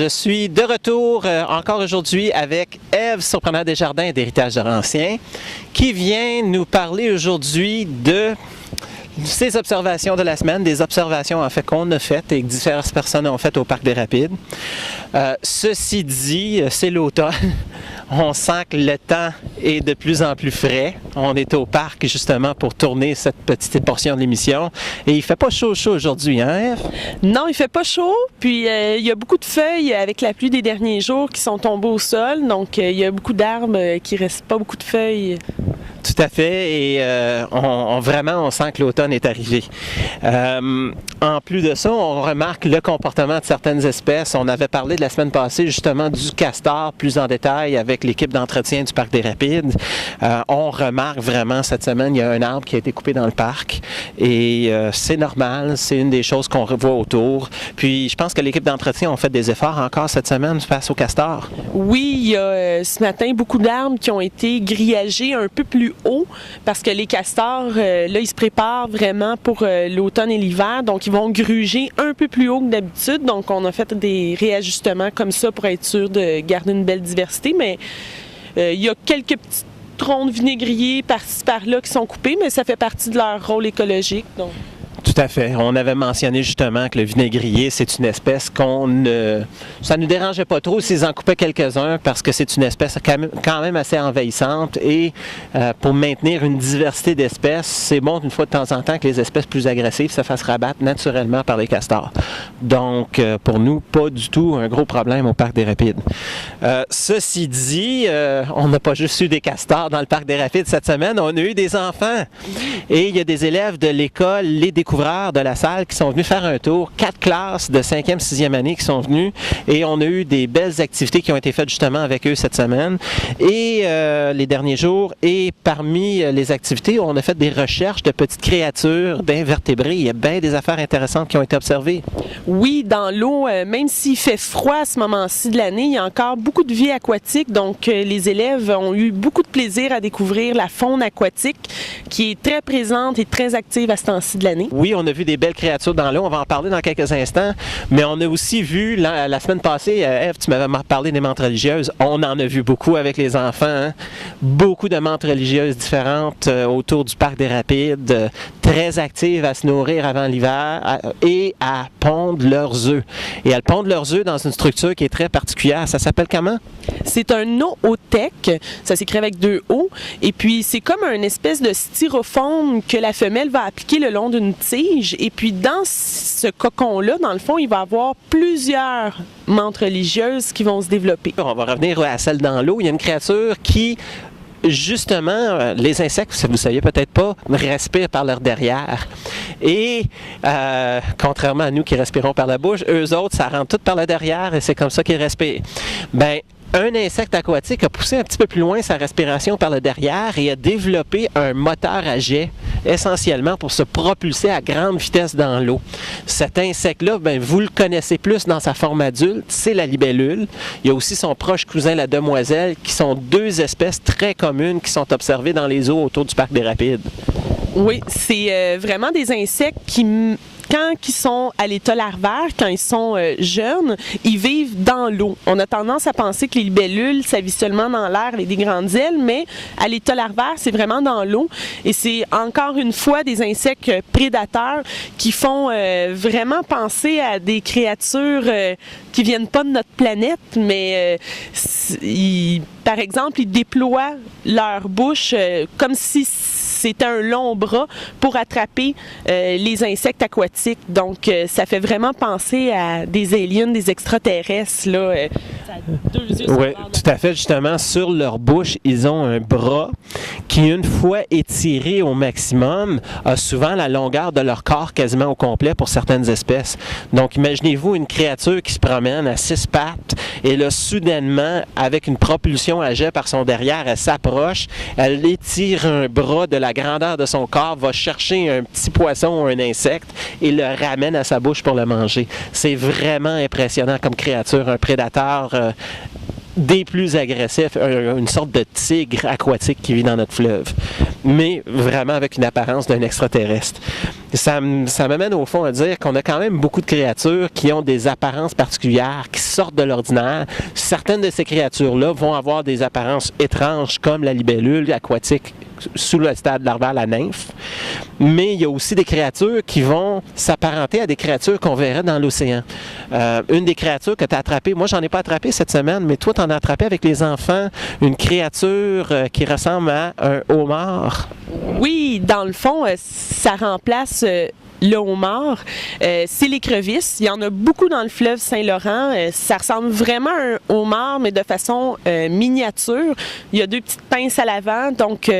Je suis de retour encore aujourd'hui avec Ève Surpreneur Desjardins d'Héritage Laurentien qui vient nous parler aujourd'hui de ses observations de la semaine, des observations en fait qu'on a faites et que diverses personnes ont faites au Parc des Rapides. Ceci dit, c'est l'automne. On sent que le temps est de plus en plus frais. On est au parc justement pour tourner cette petite portion de l'émission. Et il fait pas chaud aujourd'hui, hein, Ève? Non, il fait pas chaud. Puis il y a beaucoup de feuilles avec la pluie des derniers jours qui sont tombées au sol. Donc il y a beaucoup d'arbres qui restent pas beaucoup de feuilles. Tout à fait, et vraiment, on sent que l'automne est arrivé. En plus de ça, on remarque le comportement de certaines espèces. On avait parlé de la semaine passée justement du castor plus en détail avec l'équipe d'entretien du Parc des Rapides. On remarque vraiment cette semaine, il y a un arbre qui a été coupé dans le parc et c'est normal, c'est une des choses qu'on revoit autour. Puis je pense que l'équipe d'entretien a fait des efforts encore cette semaine face au castor. Oui, il y a ce matin beaucoup d'arbres qui ont été grillagés un peu plus haut parce que les castors, là, ils se préparent vraiment pour l'automne et l'hiver, donc ils vont gruger un peu plus haut que d'habitude. Donc on a fait des réajustements comme ça pour être sûr de garder une belle diversité, mais il y a quelques petits troncs de vinaigrier par-ci par-là qui sont coupés, mais ça fait partie de leur rôle écologique. Donc. Tout à fait. On avait mentionné justement que le vinaigrier, c'est une espèce ça ne nous dérangeait pas trop s'ils en coupaient quelques-uns parce que c'est une espèce quand même assez envahissante et pour maintenir une diversité d'espèces, c'est bon une fois de temps en temps que les espèces plus agressives se fassent rabattre naturellement par les castors. Donc, pour nous, pas du tout un gros problème au Parc des Rapides. Ceci dit, on n'a pas juste eu des castors dans le Parc des Rapides cette semaine, on a eu des enfants et il y a des élèves de l'école Les Découvreurs de la salle qui sont venus faire un tour, 4 classes de 5e, 6e année qui sont venus et on a eu des belles activités qui ont été faites justement avec eux cette semaine et les derniers jours et parmi les activités, on a fait des recherches de petites créatures, d'invertébrés. Il y a bien des affaires intéressantes qui ont été observées. Oui, dans l'eau, même s'il fait froid à ce moment-ci de l'année, il y a encore beaucoup de vie aquatique, donc les élèves ont eu beaucoup de plaisir à découvrir la faune aquatique qui est très présente et très active à ce temps-ci de l'année. Oui, on a vu des belles créatures dans l'eau, on va en parler dans quelques instants, mais on a aussi vu, la semaine passée, Ève, tu m'avais parlé des menthes religieuses, on en a vu beaucoup avec les enfants, hein? Beaucoup de menthes religieuses différentes autour du Parc des Rapides, très actives à se nourrir avant l'hiver et à pondre leurs œufs. Et elles pondent leurs œufs dans une structure qui est très particulière, ça s'appelle comment? C'est un oothèque, ça s'écrit avec 2 O, et puis c'est comme une espèce de styrofoam que la femelle va appliquer le long d'une tige, et puis dans ce cocon-là, dans le fond, il va y avoir plusieurs menthes religieuses qui vont se développer. On va revenir à celle dans l'eau, il y a une créature qui justement, les insectes, vous ne saviez peut-être pas, respirent par leur derrière. Et contrairement à nous qui respirons par la bouche, eux autres, ça rentre tout par le derrière et c'est comme ça qu'ils respirent. Ben, un insecte aquatique a poussé un petit peu plus loin sa respiration par le derrière et a développé un moteur à jet, essentiellement pour se propulser à grande vitesse dans l'eau. Cet insecte-là, ben, vous le connaissez plus dans sa forme adulte, c'est la libellule. Il y a aussi son proche cousin, la demoiselle, qui sont 2 espèces très communes qui sont observées dans les eaux autour du Parc des Rapides. Oui, c'est vraiment des insectes qui... Quand ils sont à l'état larvaire, quand ils sont jeunes, ils vivent dans l'eau. On a tendance à penser que les libellules, ça vit seulement dans l'air avec des grandes ailes, mais à l'état larvaire, c'est vraiment dans l'eau. Et c'est encore une fois des insectes prédateurs qui font vraiment penser à des créatures qui viennent pas de notre planète, mais par exemple, ils déploient leur bouche comme si c'était un long bras pour attraper les insectes aquatiques. Donc, ça fait vraiment penser à des aliens, des extraterrestres. Là, oui, tout à fait. Justement, sur leur bouche, ils ont un bras qui, une fois étiré au maximum, a souvent la longueur de leur corps quasiment au complet pour certaines espèces. Donc, imaginez-vous une créature qui se promène à 6 pattes et là, soudainement, avec une propulsion à jet par son derrière, elle s'approche, elle étire un bras de la grandeur de son corps, va chercher un petit poisson ou un insecte et le ramène à sa bouche pour le manger. C'est vraiment impressionnant comme créature, un prédateur des plus agressifs, une sorte de tigre aquatique qui vit dans notre fleuve, mais vraiment avec une apparence d'un extraterrestre. Ça m'amène au fond à dire qu'on a quand même beaucoup de créatures qui ont des apparences particulières, qui sortent de l'ordinaire. Certaines de ces créatures-là vont avoir des apparences étranges, comme la libellule aquatique sous le stade larval, la nymphe. Mais il y a aussi des créatures qui vont s'apparenter à des créatures qu'on verrait dans l'océan. Une des créatures que tu as attrapées, moi j'en ai pas attrapé cette semaine, mais toi tu en as attrapé avec les enfants, une créature qui ressemble à un homard. Oui, dans le fond, ça remplace le homard. C'est l'écrevisse. Il y en a beaucoup dans le fleuve Saint-Laurent. Ça ressemble vraiment à un homard, mais de façon miniature. Il y a 2 petites pinces à l'avant, donc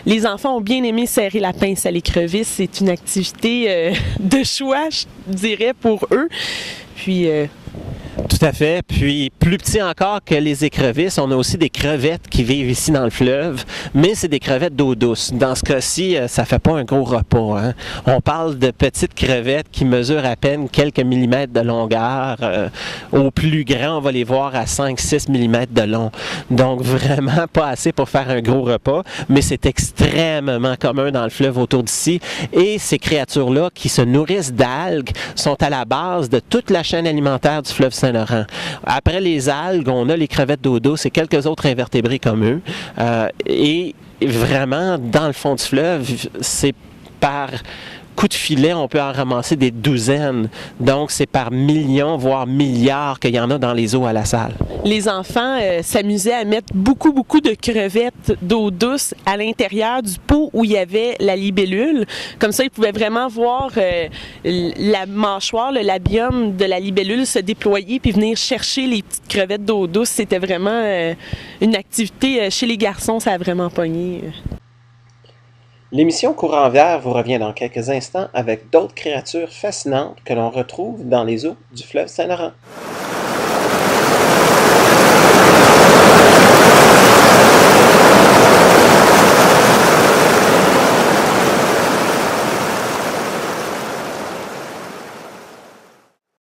les enfants ont bien aimé serrer la pince à l'écrevisse. C'est une activité de choix, je dirais, pour eux. Puis... Tout à fait. Puis, plus petit encore que les écrevisses, on a aussi des crevettes qui vivent ici dans le fleuve, mais c'est des crevettes d'eau douce. Dans ce cas-ci, ça fait pas un gros repas, hein. On parle de petites crevettes qui mesurent à peine quelques millimètres de longueur. Au plus grand, on va les voir à 5-6 millimètres de long. Donc, vraiment pas assez pour faire un gros repas, mais c'est extrêmement commun dans le fleuve autour d'ici. Et ces créatures-là, qui se nourrissent d'algues, sont à la base de toute la chaîne alimentaire du fleuve Saint-Laurent. Après les algues, on a les crevettes d'eau douce et quelques autres invertébrés comme eux. Et vraiment, dans le fond du fleuve, c'est par coup de filet, on peut en ramasser des douzaines. Donc, c'est par millions, voire milliards qu'il y en a dans les eaux à la salle. Les enfants s'amusaient à mettre beaucoup de crevettes d'eau douce à l'intérieur du pot où il y avait la libellule. Comme ça, ils pouvaient vraiment voir la mâchoire, le labium de la libellule se déployer puis venir chercher les petites crevettes d'eau douce. C'était vraiment une activité chez les garçons, ça a vraiment pogné. L'émission Courant vert vous revient dans quelques instants avec d'autres créatures fascinantes que l'on retrouve dans les eaux du fleuve Saint-Laurent.